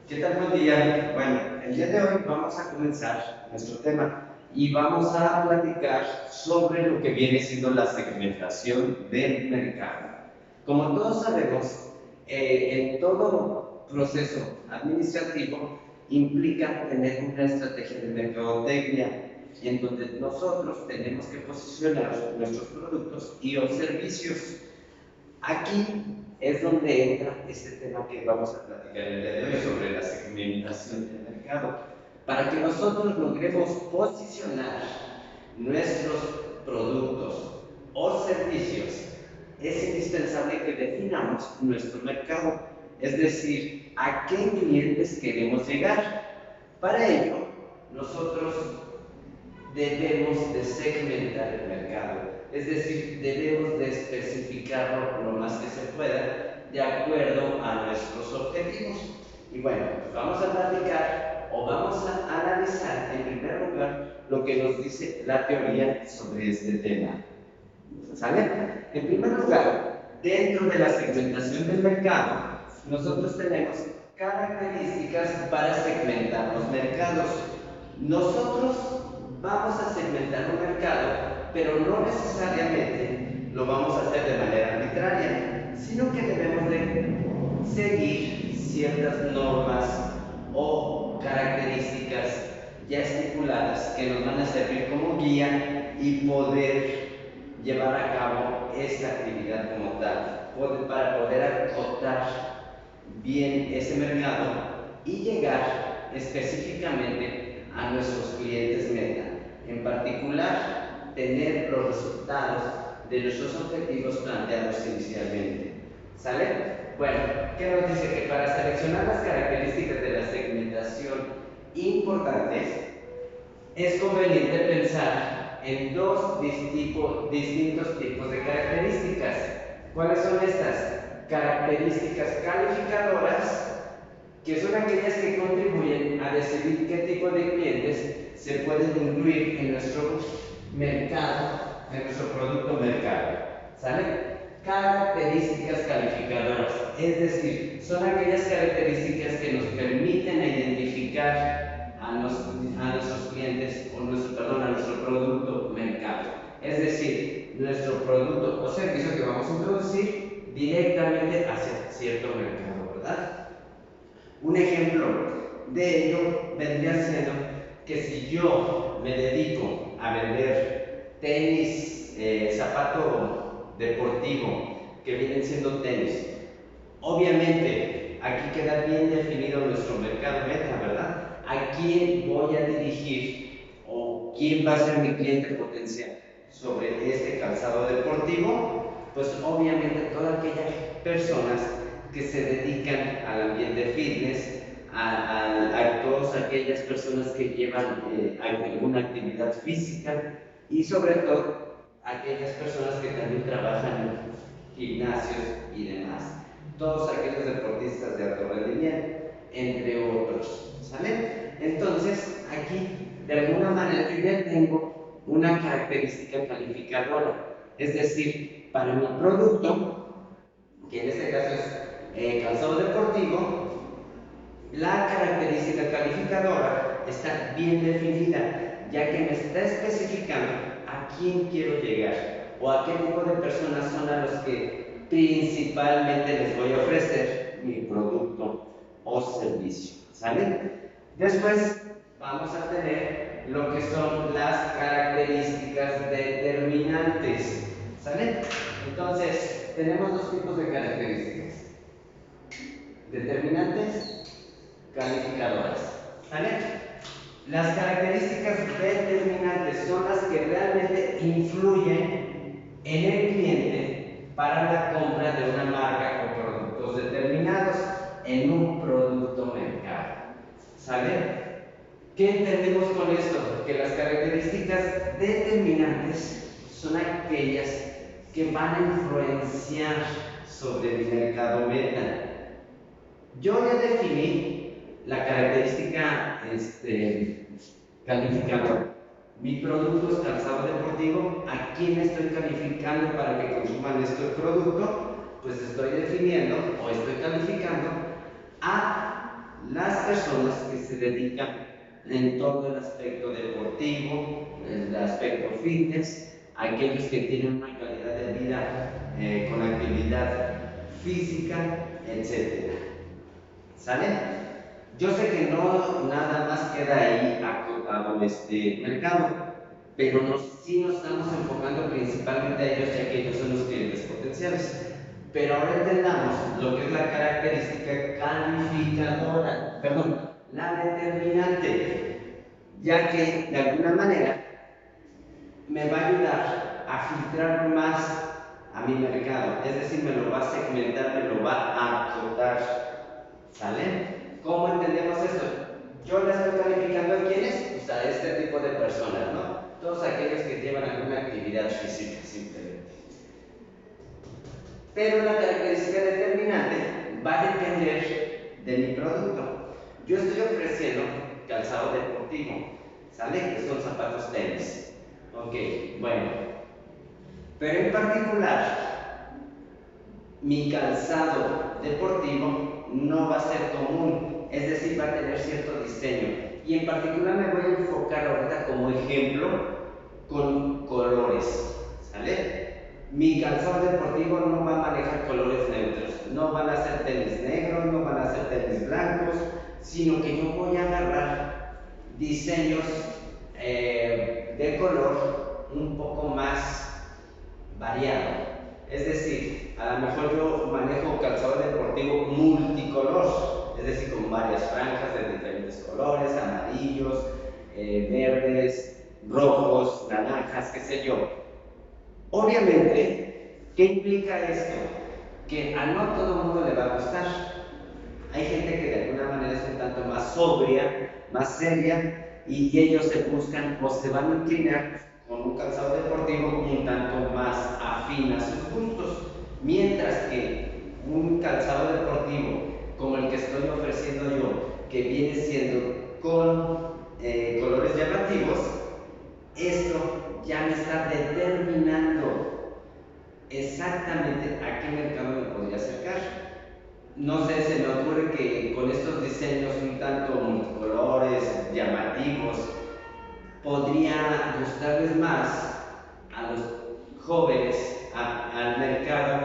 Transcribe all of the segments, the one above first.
¿Qué tal? Buen día. Bueno, el día de hoy vamos a comenzar nuestro tema y vamos a platicar sobre lo que viene siendo la segmentación del mercado. Como todos sabemos, en todo proceso administrativo implica tener una estrategia de mercadotecnia en donde nosotros tenemos que posicionar nuestros productos y o servicios. Aquí es donde entra este tema que vamos a platicar el día de hoy sobre la segmentación del mercado. Para que nosotros logremos posicionar nuestros productos o servicios, es indispensable que definamos nuestro mercado, es decir, a qué clientes queremos llegar. Para ello, nosotros debemos de segmentar el mercado, es decir, debemos de especificarlo lo más que se pueda de acuerdo a nuestros objetivos. Y bueno, vamos a platicar o vamos a analizar en primer lugar lo que nos dice la teoría sobre este tema. ¿Sale? En primer lugar, dentro de la segmentación del mercado, nosotros tenemos características para segmentar los mercados. Nosotros vamos a segmentar un mercado, pero no necesariamente lo vamos a hacer de manera arbitraria, sino que debemos de seguir ciertas normas o características ya estipuladas que nos van a servir como guía y poder llevar a cabo esta actividad como tal, para poder acotar bien ese mercado y llegar específicamente a nuestros clientes meta. En particular, tener los resultados de nuestros objetivos planteados inicialmente. ¿Sale? Bueno, ¿qué nos dice? Que para seleccionar las características de la segmentación importantes, es conveniente pensar en dos distintos tipos de características. ¿Cuáles son estas? Características calificadoras, que son aquellas que contribuyen a decidir qué tipo de clientes se pueden incluir en nuestro mercado, en nuestro producto mercado. ¿Sale? Características calificadoras, es decir, son aquellas características que nos permiten identificar a nuestros clientes o a nuestro producto mercado. Es decir, nuestro producto o servicio que vamos a introducir directamente hacia cierto mercado, ¿verdad? Un ejemplo de ello vendría siendo que si yo me dedico a vender tenis, zapato deportivo, que vienen siendo tenis, obviamente aquí queda bien definido nuestro mercado meta, ¿verdad? ¿A quién voy a dirigir o quién va a ser mi cliente potencial sobre este calzado deportivo? Pues obviamente todas aquellas personas que se dedican al ambiente fitness, a todas aquellas personas que llevan alguna actividad física y sobre todo aquellas personas que también trabajan en gimnasios y demás. Todos aquellos deportistas de alto rendimiento, entre otros. ¿Sale? Entonces, aquí, de alguna manera, yo ya tengo una característica calificadora. Es decir, para mi producto, que en este caso es calzado deportivo, la característica calificadora está bien definida, ya que me está especificando a quién quiero llegar o a qué tipo de personas son a los que principalmente les voy a ofrecer mi producto o servicio. ¿Sale? Después vamos a tener lo que son las características determinantes. ¿Sale? Entonces, tenemos dos tipos de características: determinantes, calificadoras. ¿Vale? Las características determinantes son las que realmente influyen en el cliente para la compra de una marca o productos determinados en un producto mercado. ¿Sale? ¿Qué entendemos con esto? Que las características determinantes son aquellas que van a influenciar sobre el mercado meta. Yo ya definí la característica calificadora. Mi producto es calzado deportivo. ¿A quién estoy calificando para que consuman este producto? Pues estoy definiendo o estoy calificando a las personas que se dedican en todo el aspecto deportivo, el aspecto fitness, aquellos que tienen una calidad de vida con actividad física, etc. ¿Sale? Yo sé que no nada más queda ahí acotado este mercado, pero sí nos estamos enfocando principalmente a ellos, ya que ellos son los clientes potenciales. Pero ahora entendamos lo que es la característica calificadora, perdón, la determinante, ya que de alguna manera me va a ayudar a filtrar más a mi mercado, es decir, me lo va a segmentar, me lo va a acotar. ¿Sale? ¿Cómo entendemos esto? Yo la estoy calificando a quiénes, pues a este tipo de personas, ¿no? Todos aquellos que llevan alguna actividad física, simplemente. Pero la característica determinante va a depender de mi producto. Yo estoy ofreciendo calzado deportivo, ¿sale? Que son zapatos tenis. Ok, bueno. Pero en particular, mi calzado deportivo no va a ser común, es decir, va a tener cierto diseño. Y en particular me voy a enfocar ahorita como ejemplo con colores, ¿sale? Mi calzado deportivo no va a manejar colores neutros, no van a ser tenis negros, no van a ser tenis blancos, sino que yo voy a agarrar diseños de color un poco más variado. Es decir, a lo mejor yo manejo calzado deportivo multicolor, es decir, con varias franjas de diferentes colores, amarillos, verdes, rojos, naranjas, qué sé yo. Obviamente, ¿qué implica esto? Que a no todo el mundo le va a gustar. Hay gente que de alguna manera es un tanto más sobria, más seria, y ellos se buscan o se van a inclinar con un calzado deportivo un tanto más afín a sus gustos, mientras que un calzado deportivo como el que estoy ofreciendo yo, que viene siendo con colores llamativos, esto ya me está determinando exactamente a qué mercado me podría acercar. No sé, se me ocurre que con estos diseños un tanto multicolores, llamativos, podría gustarles más a los jóvenes, al mercado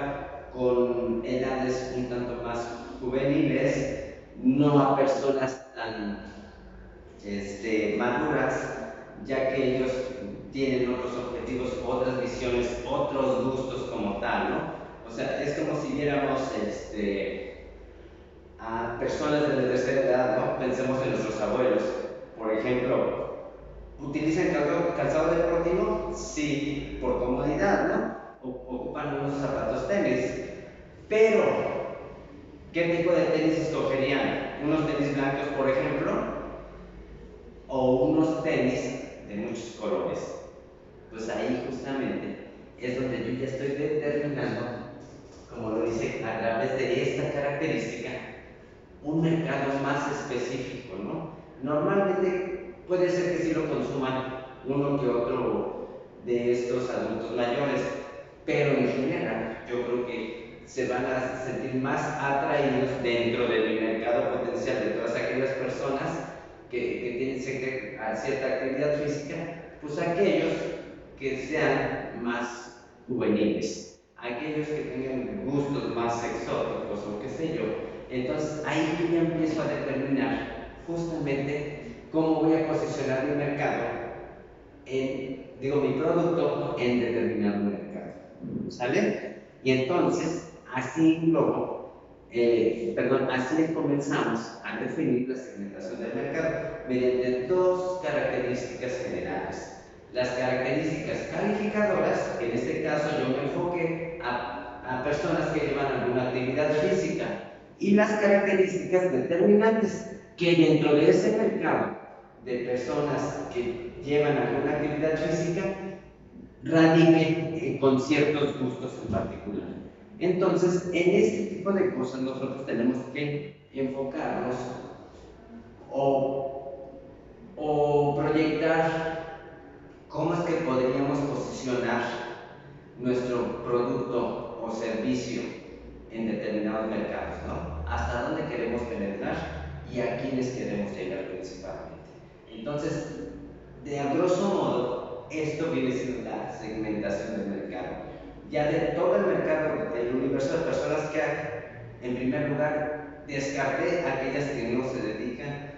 con edades un tanto más juveniles, no a personas tan maduras, ya que ellos tienen otros objetivos, otras visiones, otros gustos como tal, ¿no? O sea, es como si viéramos a personas de la tercera edad, ¿no? Pensemos en nuestros abuelos, por ejemplo, ¿utilizan calzado deportivo? Sí, por comodidad, ¿no? Ocupan unos zapatos tenis, pero ¿qué tipo de tenis escogerían? ¿Unos tenis blancos, por ejemplo? ¿O unos tenis de muchos colores? Pues ahí justamente es donde yo ya estoy determinando, como lo dice, a través de esta característica, un mercado más específico, ¿no? Normalmente puede ser que sí lo consuman uno que otro de estos adultos mayores, pero en general yo creo que se van a sentir más atraídos dentro de mi mercado potencial de todas aquellas personas que tienen cierta actividad física, pues aquellos que sean más juveniles, aquellos que tengan gustos más exóticos o qué sé yo. Entonces ahí yo ya empiezo a determinar justamente cómo voy a posicionar mi mercado, mi producto en determinado mercado. ¿Sale? Y entonces, así así comenzamos a definir la segmentación del mercado mediante dos características generales. Las características calificadoras, que en este caso yo me enfoqué a personas que llevan alguna actividad física, y las características determinantes, que dentro de ese mercado de personas que llevan alguna actividad física radiquen con ciertos gustos en particular. Entonces, en este tipo de cosas nosotros tenemos que enfocarnos o proyectar cómo es que podríamos posicionar nuestro producto o servicio en determinados mercados, ¿no? Hasta dónde queremos penetrar y a quiénes queremos llegar principalmente. Entonces, de a grosso modo, esto viene siendo la segmentación del mercado. Ya de todo el mercado, del universo de personas que hay, en primer lugar, descarté aquellas que no se dedican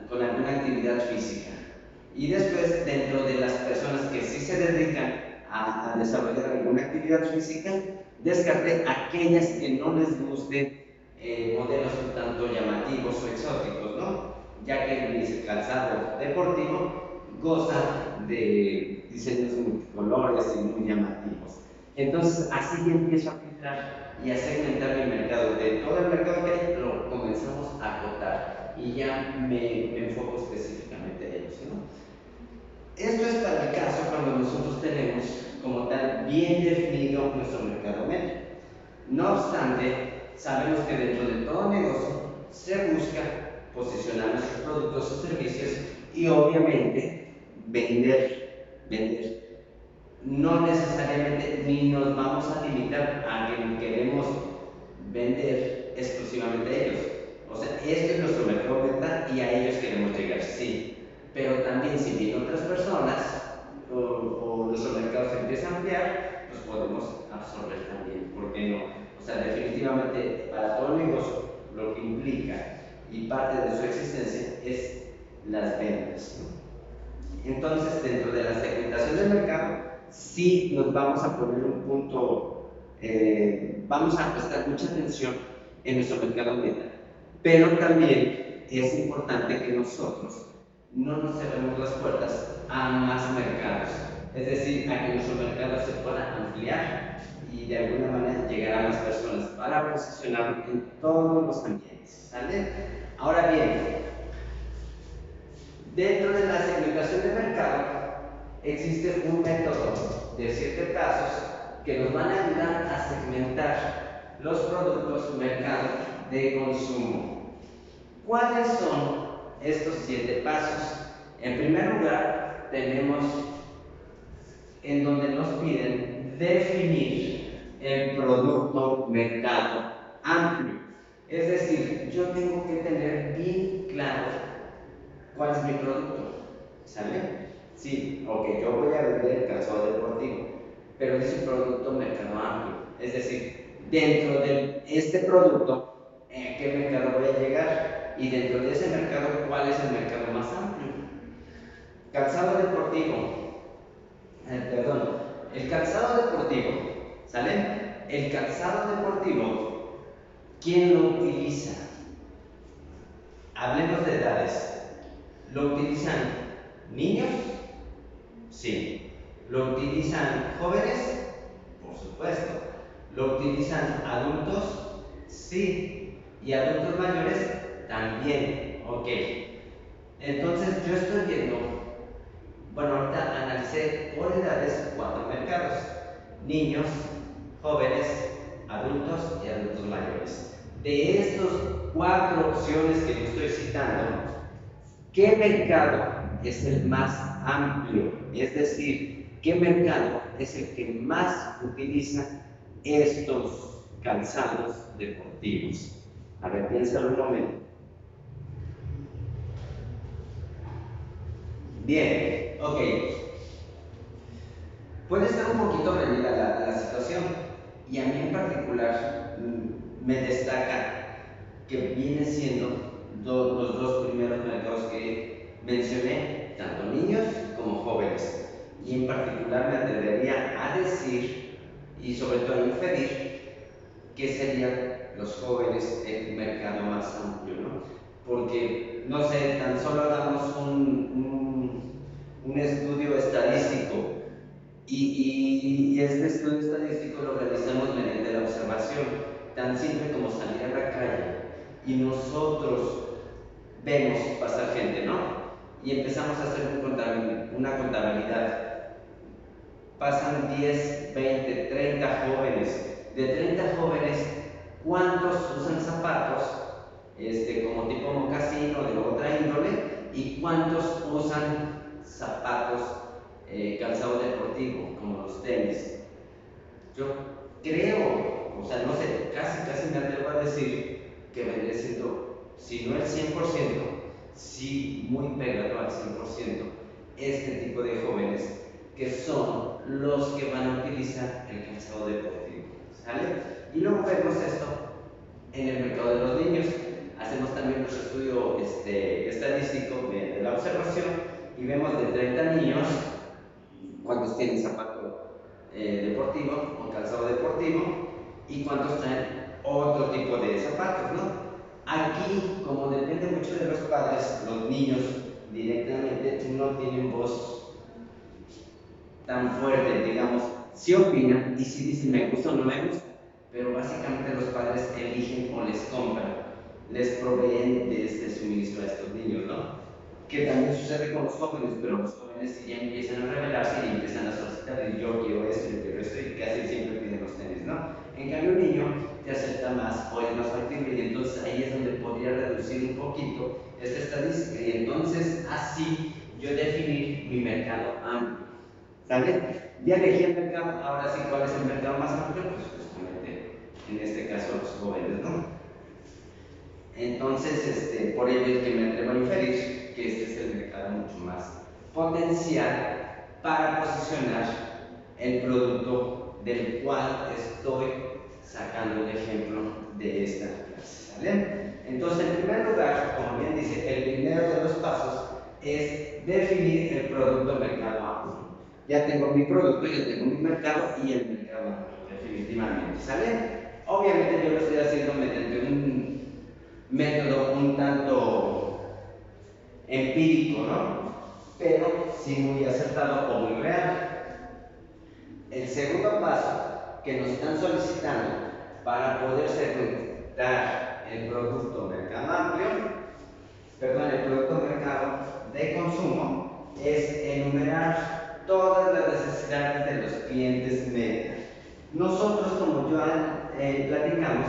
con alguna actividad física. Y después, dentro de las personas que sí se dedican a desarrollar alguna actividad física, descarté aquellas que no les gusten modelos un tanto llamativos o exóticos, ¿no? Ya que el calzado deportivo goza de diseños multicolores y muy llamativos. Entonces, así yo empiezo a filtrar y a segmentar mi mercado. De todo el mercado que hay, lo comenzamos a acotar y ya me enfoco específicamente en ellos, ¿no? Esto es para el caso cuando nosotros tenemos como tal bien definido nuestro mercado meta. No obstante, sabemos que dentro de todo negocio se busca posicionar nuestros productos o servicios y obviamente vender. No necesariamente ni nos vamos a limitar a que queremos vender exclusivamente a ellos. O sea, este es nuestro mercado meta y a ellos queremos llegar, sí. Pero también si vienen otras personas o nuestro mercado se empieza a ampliar, pues podemos absorber también, ¿por qué no? O sea, definitivamente para todo negocio lo que implica y parte de su existencia es las ventas, ¿no? Entonces, dentro de la segmentación del mercado, sí nos vamos a poner un punto, vamos a prestar mucha atención en nuestro mercado meta, pero también es importante que nosotros no nos cerremos las puertas a más mercados, es decir, a que nuestro mercado se pueda ampliar y de alguna manera llegar a más personas para posicionarlo en todos los ambientes, ¿sale? Ahora bien, dentro de la segmentación de mercado existe un método de 7 pasos que nos van a ayudar a segmentar los productos mercado de consumo. ¿Cuáles son estos 7 pasos? En primer lugar, tenemos en donde nos piden definir el producto mercado amplio. Es decir, yo tengo que tener bien claro cuál es mi producto, ¿sale? Sí, ok, yo voy a vender calzado deportivo, pero es un producto mercado amplio. Es decir, dentro de este producto, ¿a qué mercado voy a llegar? Y dentro de ese mercado, ¿cuál es el mercado más amplio? Calzado deportivo, el calzado deportivo, ¿sale? El calzado deportivo, ¿quién lo utiliza? Hablemos de edades. ¿Lo utilizan niños? Sí. ¿Lo utilizan jóvenes? Por supuesto. ¿Lo utilizan adultos? Sí. ¿Y adultos mayores? También. Ok. Entonces yo estoy viendo, bueno, ahorita analicé por edades 4 mercados: niños, jóvenes, adultos y adultos mayores. De estos 4 opciones que yo estoy citando, ¿qué mercado es el más amplio? Es decir, ¿qué mercado es el que más utiliza estos calzados deportivos? A ver, piénsalo un momento. Bien, ok. Puede estar un poquito reñida la situación, y a mí en particular me destaca que viene siendo los 2 primeros mercados que mencioné, tanto niños como jóvenes. Y en particular me atrevería a decir, y sobre todo a inferir, que serían los jóvenes el mercado más amplio, ¿no? Porque, no sé, tan solo hagamos un estudio estadístico y este estudio estadístico lo realizamos mediante la observación, tan simple como salir a la calle y nosotros vemos pasar gente, ¿no? Y empezamos a hacer una contabilidad. Pasan 10, 20, 30 jóvenes. De 30 jóvenes, ¿cuántos usan zapatos como tipo mocasín o de otra índole? ¿Y cuántos usan zapatos calzado deportivo, como los tenis? Yo creo, o sea, no sé, casi me atrevo a decir que vendría siendo si no el 100%, sí muy pegado al 100%, este tipo de jóvenes que son los que van a utilizar el calzado deportivo, ¿sale? Y luego vemos esto en el mercado de los niños. Hacemos también nuestro estudio estadístico de la observación y vemos de 30 niños cuántos tienen zapato deportivo o calzado deportivo y cuántos traen otro tipo de zapatos, ¿no? Aquí, como depende mucho de los padres, los niños directamente no tienen voz tan fuerte, digamos, sí opinan y sí dicen me gusta o no me gusta, pero básicamente los padres eligen o les compran, les proveen de este suministro a estos niños, ¿no? Que también sucede con los jóvenes, pero los jóvenes ya empiezan a rebelarse y empiezan a solicitar, y yo quiero esto, yo quiero esto, y casi siempre piden los tenis, ¿no? En cambio, un niño te acepta más o es más factible, y entonces ahí es donde podría reducir un poquito esta estadística, y entonces así yo definir mi mercado amplio. ¿Sale? Ya elegí el mercado, ahora sí, ¿cuál es el mercado más amplio? Pues justamente, en este caso, los jóvenes, ¿no? Entonces, por ello es que me atrevo a inferir que este es el mercado mucho más potencial para posicionar el producto del cual estoy sacando el ejemplo de esta clase, ¿sale? Entonces, en primer lugar, como bien dice, el primero de los pasos es definir el producto mercado amplio. Ya tengo mi producto, ya tengo mi mercado y el mercado amplio, definitivamente, ¿sale? Obviamente yo lo estoy haciendo mediante un método un tanto empírico, ¿no? Pero sí muy acertado o muy real. El segundo paso que nos están solicitando para poder segmentar el producto mercado amplio, perdón, el producto mercado de consumo, es enumerar todas las necesidades de los clientes meta. Nosotros, como ya platicamos,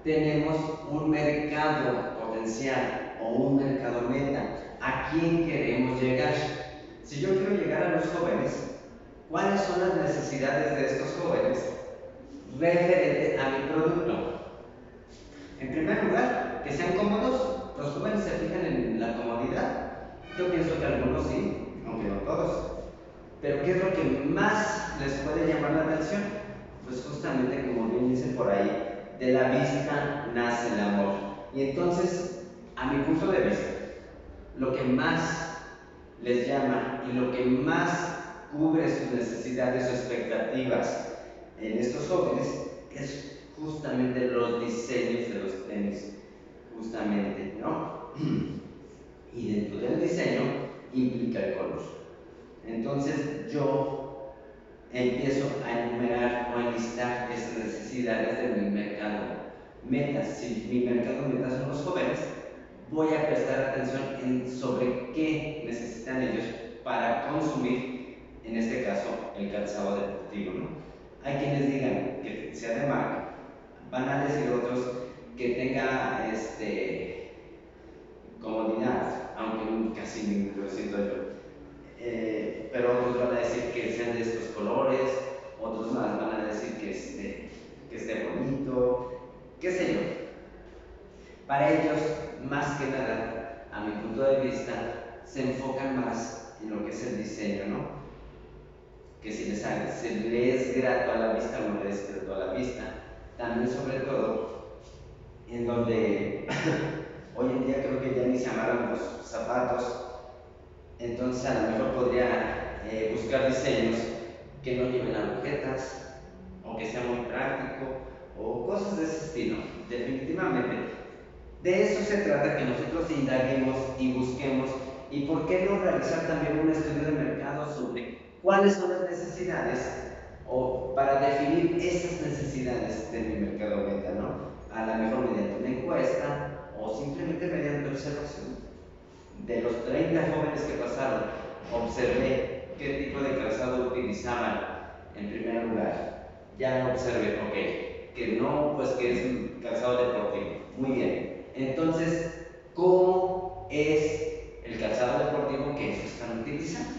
tenemos un mercado potencial o un mercado meta. ¿A quién queremos llegar? Si yo quiero llegar a los jóvenes, ¿cuáles son las necesidades de estos jóvenes referente a mi producto? En primer lugar, que sean cómodos. Los jóvenes se fijan en la comodidad. Yo pienso que algunos sí, aunque no todos. Pero ¿qué es lo que más les puede llamar la atención? Pues justamente, como bien dicen por ahí, de la vista nace el amor. Y entonces, a mi punto de vista, lo que más les llama y lo que más cubre sus necesidades o expectativas en estos jóvenes es justamente los diseños de los tenis, justamente, ¿no? Y dentro del diseño implica el color. Entonces yo empiezo a enumerar o a enlistar esas necesidades de mi mercado meta. Si mi mercado meta son los jóvenes, voy a prestar atención en sobre qué necesitan ellos para consumir, en este caso, el calzado deportivo, ¿no? Hay quienes digan que sea de marca, van a decir otros que tenga comodidad, aunque casi ni lo siento yo. Pero otros van a decir que sean de estos colores, otros más van a decir que esté bonito, qué sé yo. Para ellos, más que nada, a mi punto de vista, se enfocan más en lo que es el diseño, ¿no? Que si les es grato a la vista o no les es grato a la vista. También, sobre todo, en donde hoy en día creo que ya ni se amarran los zapatos. Entonces a lo mejor podría buscar diseños que no lleven agujetas o que sea muy práctico o cosas de ese estilo. Definitivamente, de eso se trata, que nosotros indaguemos y busquemos, y por qué no realizar también un estudio de mercado sobre cuáles son las necesidades o para definir esas necesidades de mi mercado meta, ¿no? A lo mejor mediante una encuesta o simplemente mediante observación. De los 30 jóvenes que pasaron, observé qué tipo de calzado utilizaban en primer lugar. Ya observé, ok, que no, pues que es un calzado deportivo. Muy bien. Entonces, ¿cómo es el calzado deportivo que ellos están utilizando?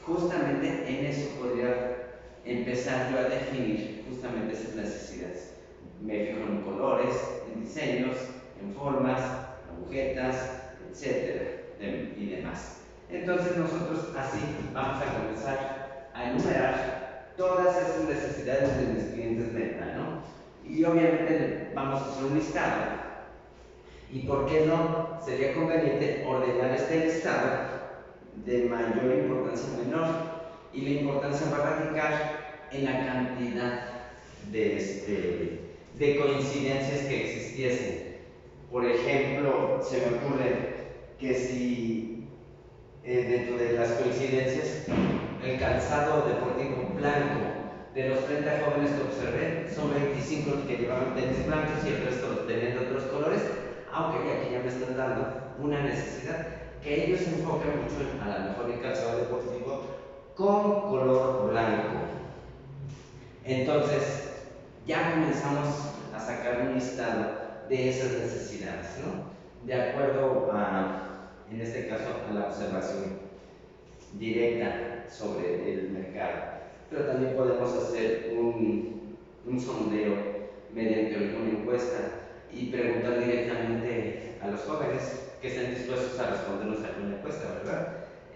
Justamente en eso podría empezar yo a definir justamente esas necesidades. Me fijo en colores, en diseños, en formas, agujetas, etcétera, y demás. Entonces nosotros así vamos a comenzar a enumerar todas esas necesidades de mis clientes meta, ¿no? Y obviamente vamos a hacer un listado. ¿Y por qué no? Sería conveniente ordenar este listado de mayor importancia a menor. Y la importancia va a radicar en la cantidad de coincidencias que existiesen. Por ejemplo, se me ocurre que si dentro de las coincidencias el calzado deportivo blanco de los 30 jóvenes que observé, son 25 los que llevaban tenis blancos y el resto los tenían de otros colores, aunque aquí ya me están dando una necesidad que ellos se enfocan mucho en, a lo mejor, el calzado deportivo con color blanco. Entonces, ya comenzamos a sacar un listado de esas necesidades, ¿no? De acuerdo a, en este caso, a la observación directa sobre el mercado. Pero también podemos hacer un sondeo mediante alguna encuesta y preguntar directamente a los jóvenes que estén dispuestos a respondernos a alguna encuesta, ¿verdad?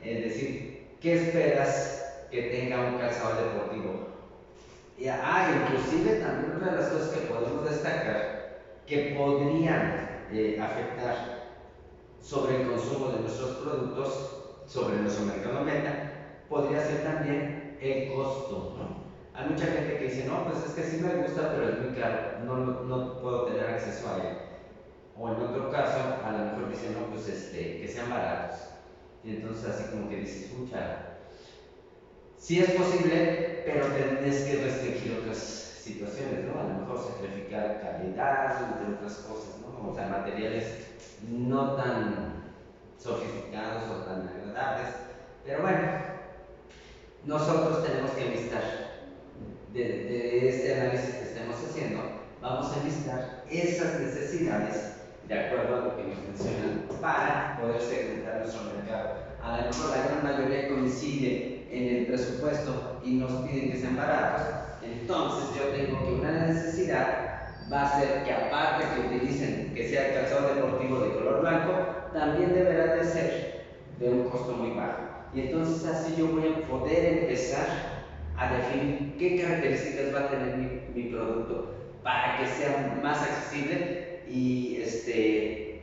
Es decir, ¿qué esperas que tenga un calzado deportivo? Inclusive también una de las cosas que podemos destacar que podrían afectar sobre el consumo de nuestros productos, sobre nuestro mercado meta, podría ser también el costo, ¿no? Hay mucha gente que dice, no, pues es que sí me gusta, pero es muy caro, no puedo tener acceso a él. O en otro caso, a lo mejor dicen, no, pues que sean baratos. Y entonces así como que dices, mucha. Sí es posible, pero tienes que restringir otras situaciones, ¿no? A lo mejor sacrificar calidad, entre otras cosas, ¿no? O sea, materiales no tan sofisticados o tan agradables. Pero bueno, nosotros tenemos que enlistar, de este análisis que estemos haciendo, vamos a enlistar esas necesidades de acuerdo a lo que nos mencionan para poder segmentar nuestro mercado. A lo mejor la gran mayoría coincide en el presupuesto y nos piden que sean baratos, entonces yo tengo que una necesidad va a ser que aparte que utilicen que sea el calzado deportivo de color blanco, también deberá de ser de un costo muy bajo. Y entonces así yo voy a poder empezar a definir qué características va a tener mi producto para que sea más accesible y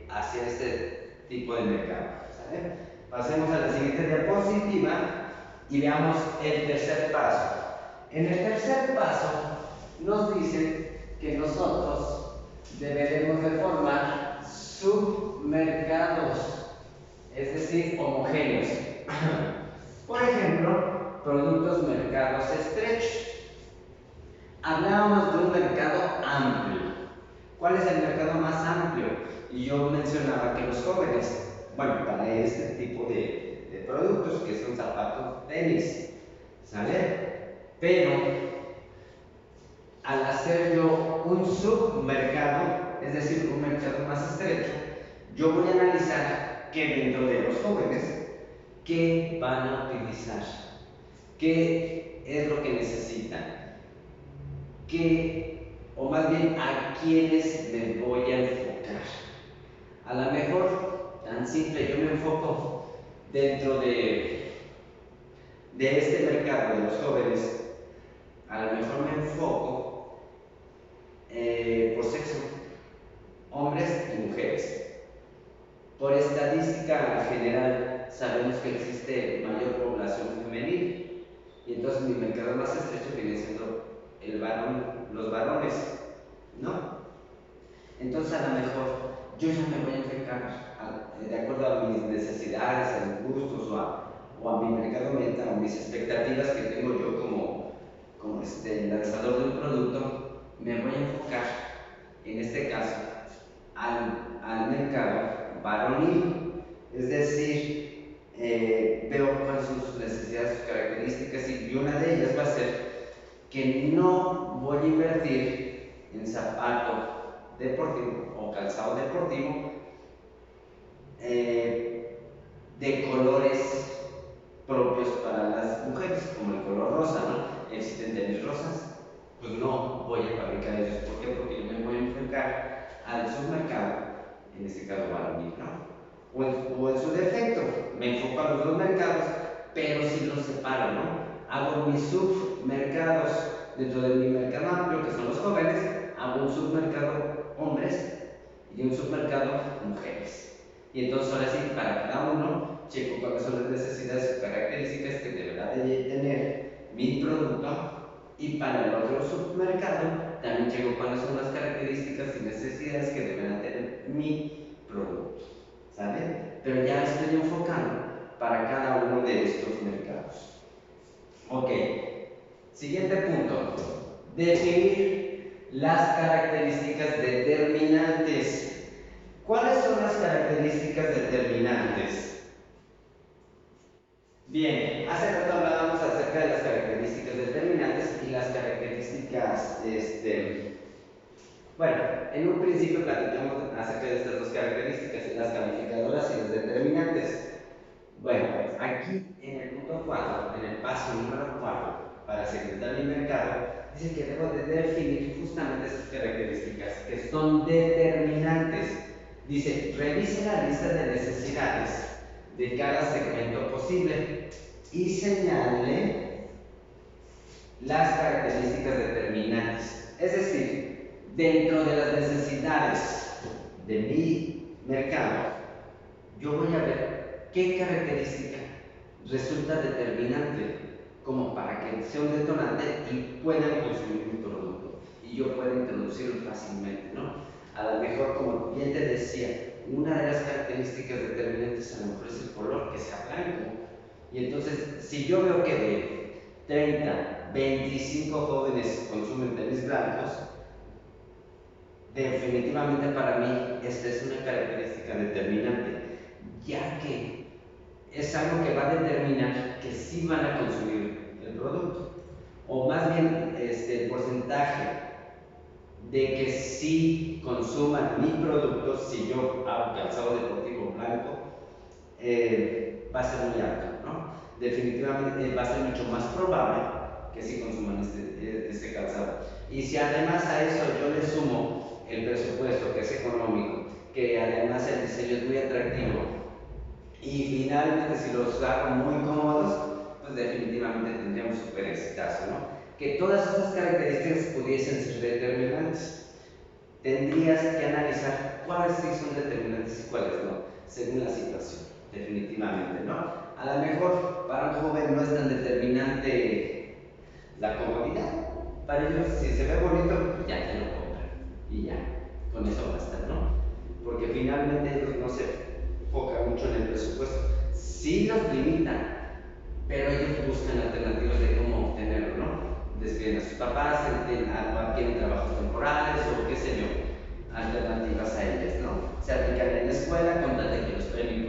hacia este tipo de mercado, ¿sale? Pasemos a la siguiente diapositiva y veamos el tercer paso. En el tercer paso nos dicen que nosotros deberemos de formar submercados, es decir, homogéneos. Por ejemplo, productos mercados estrechos. Hablábamos de un mercado amplio. ¿Cuál es el mercado más amplio? Y yo mencionaba que los jóvenes, bueno, para este tipo de productos, que son zapatos, tenis, ¿sale? Pero al hacer yo un submercado, es decir, un mercado más estrecho, yo voy a analizar que dentro de los jóvenes, ¿qué van a utilizar? ¿Qué es lo que necesitan? O más bien, ¿a quiénes me voy a enfocar? A lo mejor, tan simple, yo me enfoco dentro de este mercado de los jóvenes, a lo mejor me enfoco por sexo, hombres y mujeres. Por estadística general, sabemos que existe mayor población femenil, y entonces mi mercado más estrecho viene siendo los varones, ¿no? Entonces a lo mejor yo ya me voy a enfocar de acuerdo a mis necesidades, a mis gustos o a mi mercado meta o mis expectativas que tengo yo como lanzador de un producto, me voy a enfocar en este caso al mercado varonil, es decir, veo cuáles son sus necesidades, sus características, y una de ellas va a ser que no voy a invertir en zapato deportivo o calzado deportivo de colores propios para las mujeres, como el color rosa, ¿no? Existen tenis rosas, pues no voy a fabricar ellos. ¿Por qué? Porque yo me voy a enfocar al submercado en este caso varonil, ¿no? O en su defecto, me enfoco a los dos mercados, pero sí los separo, ¿no? Hago mis submercados dentro de mi mercado amplio, que son los jóvenes, hago un submercado hombres y un submercado mujeres. Y entonces ahora sí, para cada uno, checo cuáles son las necesidades y características que deberá de tener mi producto, y para el otro submercado también checo cuáles son las características y necesidades que deberá tener mi producto, ¿sale? Pero ya estoy enfocando para cada uno de estos mercados. Ok, siguiente punto, definir las características determinantes. ¿Cuáles son las características determinantes? Bien, hace rato hablábamos acerca de las características determinantes y las características, bueno, en un principio platicamos acerca de estas dos características, las calificadoras y las determinantes. Bueno, aquí en el punto 4, en el paso número 4, para segmentar mi mercado, dice que debo de definir justamente estas características que son determinantes. Dice, revise la lista de necesidades de cada segmento posible y señale las características determinantes. Es decir, dentro de las necesidades de mi mercado, yo voy a ver qué característica resulta determinante como para que sea un detonante y puedan consumir mi producto y yo pueda introducirlo fácilmente, ¿no? A lo mejor, como bien te decía, una de las características determinantes a lo mejor es el color, que sea blanco. Y entonces, si yo veo que de 30, 25 jóvenes consumen tenis blancos, definitivamente para mí esta es una característica determinante, ya que es algo que va a determinar que sí van a consumir el producto, o más bien el porcentaje de que sí consuman mi producto si yo hago calzado deportivo blanco va a ser muy alto, ¿no? Definitivamente va a ser mucho más probable que sí consuman este calzado. Y si además a eso yo le sumo el presupuesto, que es económico, que además el diseño es muy atractivo, y finalmente si los hago muy cómodos, pues definitivamente tendríamos un super exitazo, ¿no? Que todas estas características pudiesen ser determinantes. Tendrías que analizar cuáles sí son determinantes y cuáles no, según la situación, definitivamente, ¿no? A lo mejor para un joven no es tan determinante la comodidad. Para ellos, si se ve bonito, pues ya te lo compran y ya, con eso basta, ¿no? Porque finalmente ellos no se enfocan mucho en el presupuesto. Sí los limitan, pero ellos buscan alternativas de cómo obtenerlo, ¿no? Despiden a sus papás, tienen trabajos temporales o qué sé yo, alternativas a ellas, ¿no? Se aplican en la escuela con tal de que los premien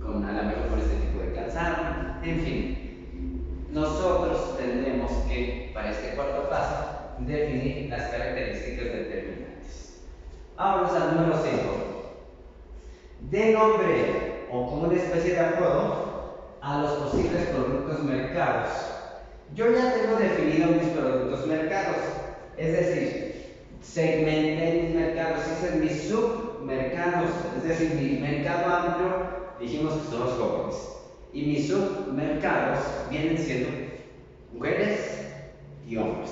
con a lo mejor con este tipo de calzado, en fin. Nosotros tendremos que, para este cuarto paso, definir las características determinantes. Vamos al número 5. De nombre o como una especie de apodo a los posibles productos mercados. Yo ya tengo definido mis productos mercados, es decir, segmenté mis mercados, hice mis submercados, es decir, mi mercado amplio, dijimos que son los jóvenes, y mis submercados vienen siendo mujeres y hombres.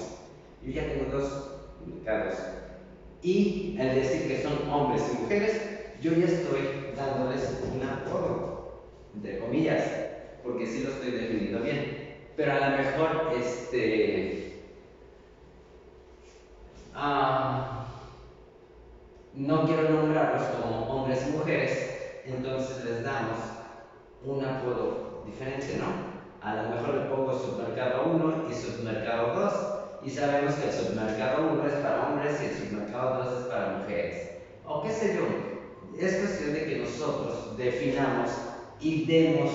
Yo ya tengo dos mercados. Y al decir que son hombres y mujeres, yo ya estoy dándoles un apodo, entre comillas, porque sí lo estoy definiendo bien. Pero a lo mejor, no quiero nombrarlos como hombres y mujeres, entonces les damos un apodo diferente, ¿no? A lo mejor le pongo submercado 1 y submercado 2, y sabemos que el submercado 1 es para hombres y el submercado 2 es para mujeres. O qué sé yo, es cuestión de que nosotros definamos y demos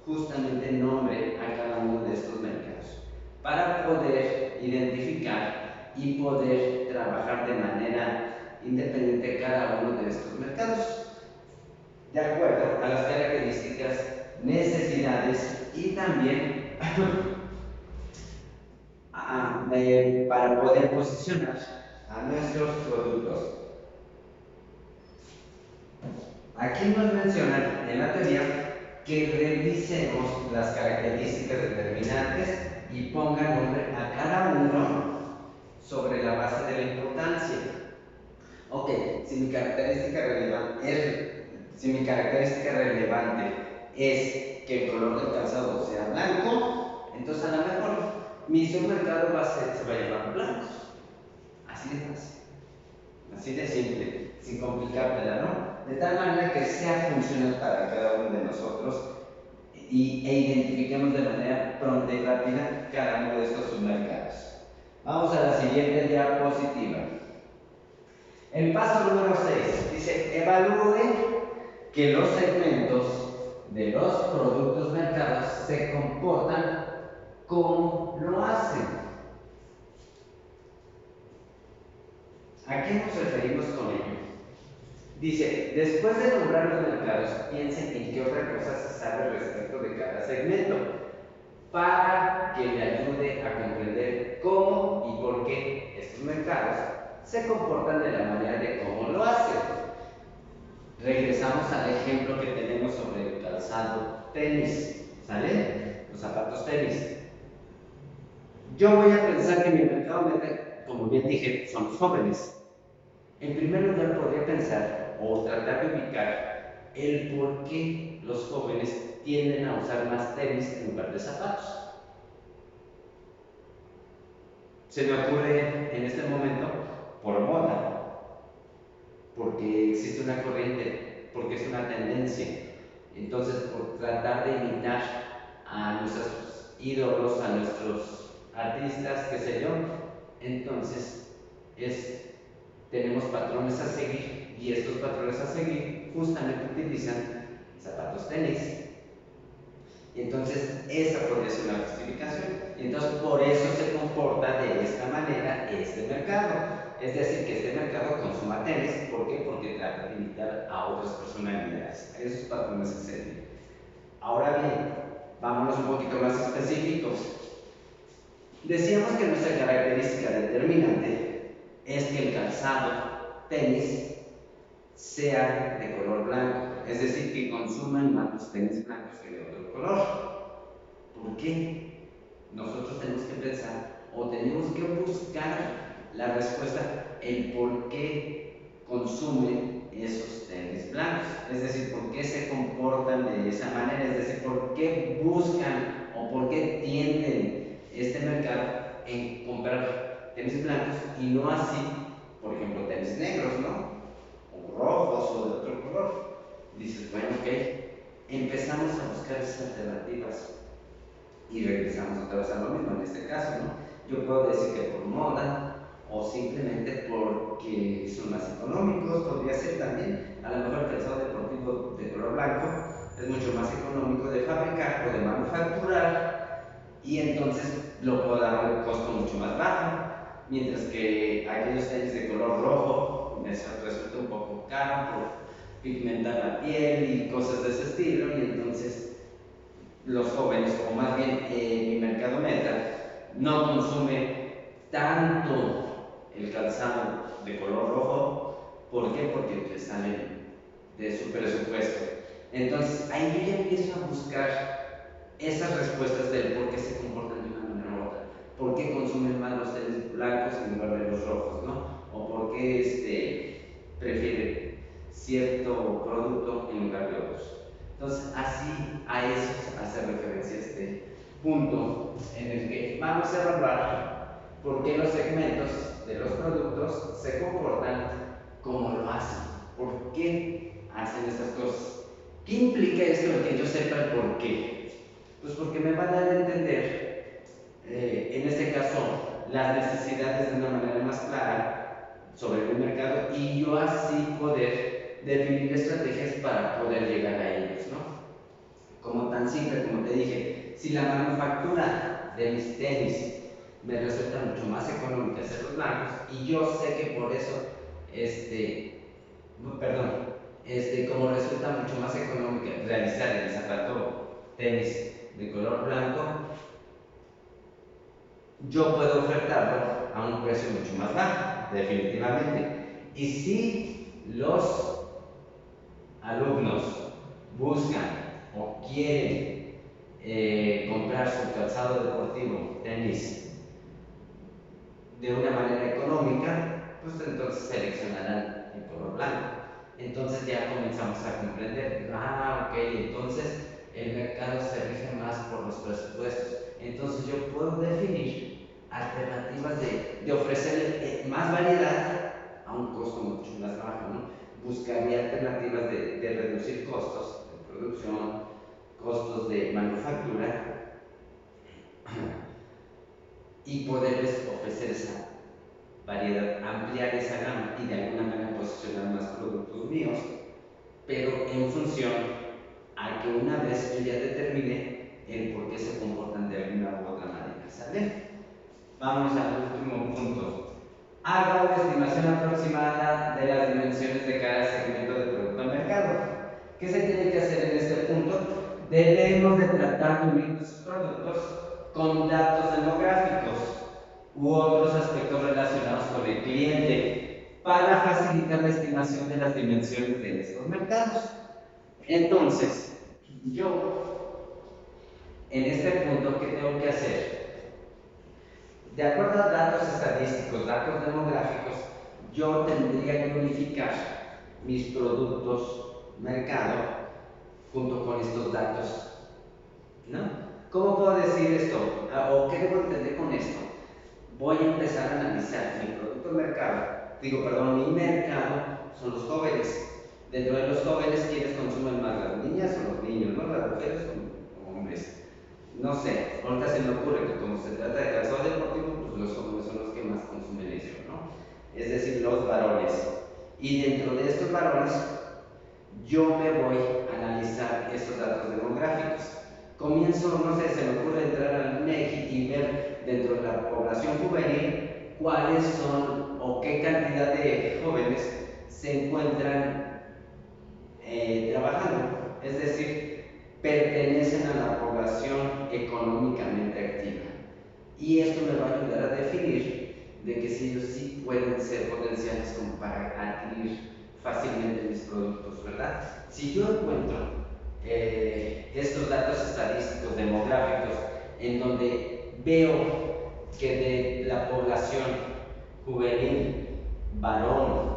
justamente nombre a cada uno de estos mercados para poder identificar y poder trabajar de manera independiente cada uno de estos mercados de acuerdo a las características, necesidades y también para poder posicionar a nuestros productos. aquí nos mencionan en la teoría que revisemos las características determinantes y pongan nombre a cada uno sobre la base de la importancia. Ok, si mi característica relevante es que el color del calzado sea blanco, entonces a lo mejor mi submercado se va a llamar blancos. Así de fácil, así de simple, sin complicártela, ¿no? De tal manera que sea funcional para cada uno de nosotros e identifiquemos de manera pronta y rápida cada uno de estos submercados. Vamos a la siguiente diapositiva. El paso número 6 dice: evalúe que los segmentos de los productos mercados se comportan como lo hacen. ¿A qué nos referimos con ello? Dice: después de nombrar los mercados, piensen en qué otra cosa se sabe respecto de cada segmento para que le ayude a comprender cómo y por qué estos mercados se comportan de la manera de cómo lo hacen. Regresamos al ejemplo que tenemos sobre el calzado tenis, ¿sale? Los zapatos tenis. Yo voy a pensar que mi mercado meta, como bien dije, son los jóvenes. En primer lugar, podría pensar o tratar de ubicar el por qué los jóvenes tienden a usar más tenis en lugar de zapatos. Se me ocurre en este momento por moda, porque existe una corriente, porque es una tendencia. Entonces, por tratar de imitar a nuestros ídolos, a nuestros artistas, qué sé yo, entonces tenemos patrones a seguir y estos patrones a seguir justamente utilizan zapatos tenis. Y entonces esa podría ser una justificación. Y entonces por eso se comporta de esta manera este mercado. Es decir, que este mercado consuma tenis. ¿Por qué? Porque trata de imitar a otras personalidades, a esos patrones a seguir. Ahora bien, vámonos un poquito más específicos. Decíamos que nuestra característica determinante es que el calzado tenis sea de color blanco, es decir, que consuman más los tenis blancos que de otro color. ¿Por qué? Nosotros tenemos que pensar o tenemos que buscar la respuesta en por qué consumen esos tenis blancos, es decir, por qué se comportan de esa manera, es decir, por qué buscan o por qué tienden este mercado en comprar tenis blancos y no así, por ejemplo, tenis negros, ¿no? O rojos o de otro color. Dices, bueno, ok, empezamos a buscar esas alternativas y regresamos otra vez a lo mismo en este caso, ¿no? Yo puedo decir que por moda o simplemente porque son más económicos, podría ser también. A lo mejor el calzado deportivo de color blanco es mucho más económico de fabricar o de manufacturar y entonces lo puedo dar a un costo mucho más bajo, mientras que aquellos tenis de color rojo me resulta un poco caro por pigmentar la piel y cosas de ese estilo, y entonces los jóvenes, o más bien mi mercado meta, no consume tanto el calzado de color rojo. ¿Por qué? Porque te salen de su presupuesto. Entonces ahí yo ya empiezo a buscar esas respuestas del por qué se comportan de una manera u otra. ¿Por qué consumen más los tenis blancos en lugar de los rojos, ¿no? O por qué prefieren cierto producto en lugar de otros. Entonces, así a eso hace referencia este punto en el que vamos a evaluar por qué los segmentos de los productos se comportan como lo hacen. ¿Por qué hacen estas cosas? ¿Qué implica esto de que yo sepa el por qué? Pues porque me va a dar a entender, en este caso, las necesidades de una manera más clara sobre el mercado y yo así poder definir estrategias para poder llegar a ellos, ¿no? Como tan simple como te dije, si la manufactura de mis tenis me resulta mucho más económica hacerlos blancos y yo sé que por eso, como resulta mucho más económica realizar el zapato tenis de color blanco, yo puedo ofertarlo a un precio mucho más bajo, definitivamente. Y si los alumnos buscan o quieren comprar su calzado deportivo, tenis, de una manera económica, pues entonces seleccionarán el color blanco. Entonces ya comenzamos a comprender, ok, entonces el mercado se rige más por los presupuestos. Entonces yo puedo definir alternativas de ofrecer más variedad a un costo mucho más bajo, ¿no? Buscaría alternativas de reducir costos de producción, costos de manufactura y poderles ofrecer esa variedad, ampliar esa gama y de alguna manera posicionar más productos míos, pero en función a que una vez yo ya determine el por qué se comportan de alguna u otra manera, ¿sale? Vamos al último punto. Haga una estimación aproximada de las dimensiones de cada segmento de producto al mercado. ¿Qué se tiene que hacer en este punto? Debemos de tratar de unir nuestros productos con datos demográficos u otros aspectos relacionados con el cliente para facilitar la estimación de las dimensiones de estos mercados. Entonces, yo en este punto, ¿qué tengo que hacer? De acuerdo a datos estadísticos, datos demográficos, yo tendría que unificar mis productos mercado junto con estos datos, ¿no? ¿Cómo puedo decir esto? ¿O qué debo entender con esto? Voy a empezar a analizar mi producto mi mercado son los jóvenes. Dentro de los jóvenes, ¿quiénes consumen más? ¿Las niñas o los niños? ¿No? ¿Las mujeres o hombres? No sé, ahorita se me ocurre que como se trata de calzado deportivo, pues los hombres son los que más consumen eso, ¿no? Es decir, los varones. Y dentro de estos varones, yo me voy a analizar estos datos demográficos. Comienzo, no sé, se me ocurre entrar al INEGI y ver dentro de la población juvenil cuáles son o qué cantidad de jóvenes se encuentran trabajando, es decir, pertenecen a la población económicamente activa. Y esto me va a ayudar a definir de que si ellos sí pueden ser potenciales como para adquirir fácilmente mis productos, ¿verdad? Si yo encuentro estos datos estadísticos demográficos en donde veo que de la población juvenil, varón,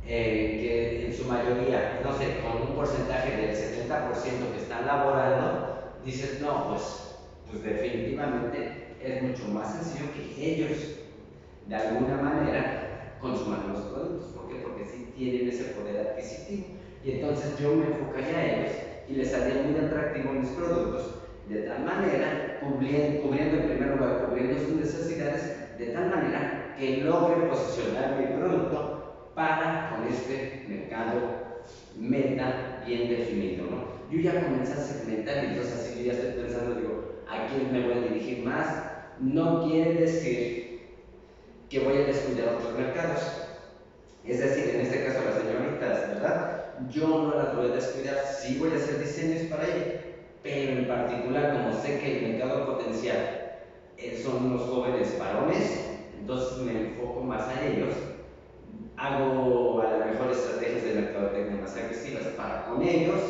que en su mayoría, no sé, con un porcentaje del 70% que están laborando, dices, no, pues definitivamente es mucho más sencillo que ellos, de alguna manera, consuman los productos. ¿Por qué? Porque sí tienen ese poder adquisitivo. Y entonces yo me enfocaría a ellos y les haría muy atractivo mis productos, de tal manera, cubriendo en primer lugar, cubriendo sus necesidades, de tal manera que logre posicionar mi producto para con este mercado meta bien definido, ¿no? Yo ya comencé a segmentar y entonces así yo ya estoy pensando, digo, ¿a quién me voy a dirigir más? No quiere decir que voy a descuidar otros mercados. Es decir, en este caso las señoritas, ¿verdad? Yo no las voy a descuidar, sí voy a hacer diseños para ellas, pero en particular, como sé que el mercado potencial son los jóvenes varones, entonces me enfoco más a ellos, hago a lo mejor estrategias de mercadotecnia más agresivas para con ellos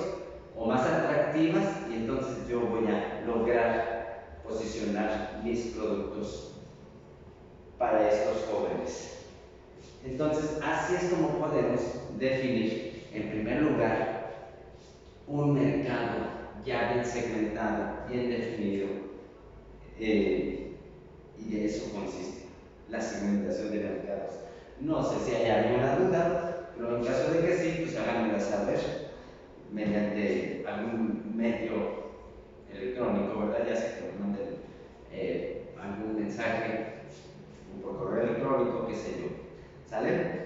o más atractivas y entonces yo voy a lograr posicionar mis productos para estos jóvenes. Entonces, así es como podemos definir, en primer lugar, un mercado ya bien segmentado, bien definido, y de eso consiste la segmentación de mercados. No sé si hay alguna duda, pero en caso de que sí, pues háganmela saber mediante algún medio electrónico, ¿verdad? Ya sea que me manden algún mensaje por correo electrónico, qué sé yo. ¿Sale?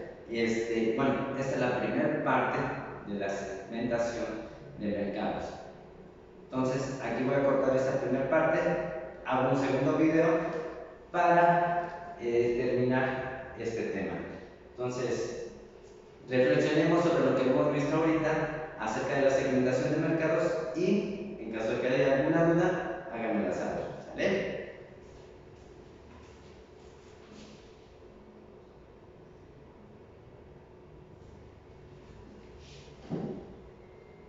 Bueno, esta es la primera parte de la segmentación de mercados. Entonces, aquí voy a cortar esta primera parte, hago un segundo video para terminar este tema. Entonces, reflexionemos sobre lo que hemos visto ahorita acerca de la segmentación de mercados y, en caso de que haya alguna duda, háganmela saber. ¿Sale?